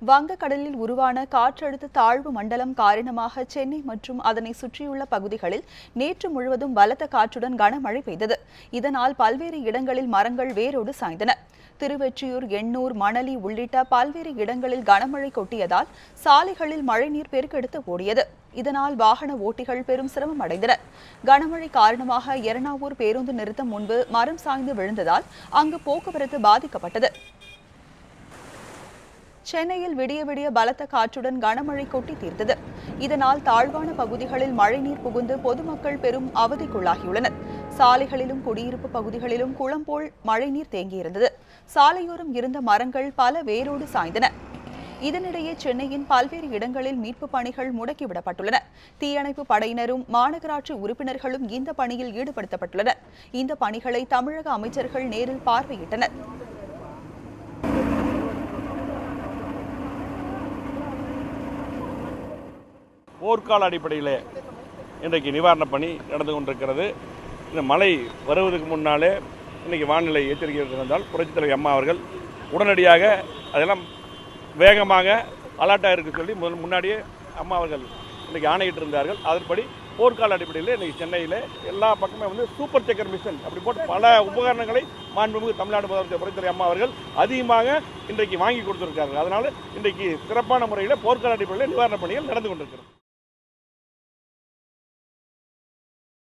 வங்கக்கடலில் உருவான காற்றழுத்த தாழ்வு மண்டலம் காரணமாக சென்னை மற்றும் அதனை சுற்றியுள்ள பகுதிகளில் நேற்று முழுவதும் பலத்த காற்றுடன் கனமழை பெய்தது. இதனால் பல்வேறு இடங்களில் மரங்கள் வேரோடு சாய்ந்தன. திருவொற்றியூர், எண்ணூர், மணலி உள்ளிட்ட பல்வேறு இடங்களில் கனமழை கொட்டியதால் சாலைகளில் மழைநீர் பெருக்கெடுத்து ஓடியது. இதனால் வாகன ஓட்டிகள் பெரும் சிரமம் அடைந்தனர். கனமழை காரணமாக எர்ணாவூர் பேருந்து நிறுத்தம் முன்பு மரம் சாய்ந்து விழுந்ததால் அங்கு போக்குவரத்து பாதிக்கப்பட்டது. சென்னையில் விடிய விடிய பலத்த காற்றுடன் கனமழை கொட்டி தீர்த்தது. இதனால் தாழ்வான பகுதிகளில் மழைநீர் புகுந்து பொதுமக்கள் பெரும் அவதிக்குள்ளாகியுள்ளனர். சாலைகளிலும் குடியிருப்பு பகுதிகளிலும் குளம் போல் மழைநீர் தேங்கியிருந்தது. சாலையோரம் இருந்த மரங்கள் பல வேரோடு சாய்ந்தன. இதனிடையே சென்னையின் பல்வேறு இடங்களில் மீட்பு பணிகள் முடக்கிவிடப்பட்டுள்ளன. தீயணைப்பு படையினரும் மாநகராட்சி உறுப்பினர்களும் இந்த பணியில் ஈடுபடுத்தப்பட்டுள்ளனர். இந்த பணிகளை தமிழக அமைச்சர்கள் நேரில் பார்வையிட்டனர். போர்க்கால அடிப்படையில் இன்றைக்கு நிவாரணப் பணி நடந்து கொண்டிருக்கிறது. இந்த மழை வருவதற்கு முன்னாலே இன்றைக்கி வானிலை எச்சரிக்கை இருந்தால் புரட்சித் தலைவர் அம்மா அவர்கள் உடனடியாக அதெல்லாம் வேகமாக அலர்ட்டாக இருக்க சொல்லி முன்னாடியே அம்மா அவர்கள் இன்றைக்கி ஆணையிட்டு இருந்தார்கள். அதன்படி போர்க்கால அடிப்படையில் இன்றைக்கி சென்னையில் எல்லா பக்கமே சூப்பர் செக்கர் மிஷன் அப்படி போட்டு பல உபகரணங்களை மாண்புமிகு தமிழ்நாடு முதலமைச்சர் புரட்சித் தலைவர் அம்மா அவர்கள் அதிகமாக இன்றைக்கு வாங்கி கொடுத்திருக்கார்கள். அதனால் இன்றைக்கு சிறப்பான முறையில் போர்க்கால அடிப்படையில் நிவாரணப் பணிகள் நடந்து கொண்டிருக்கிறது.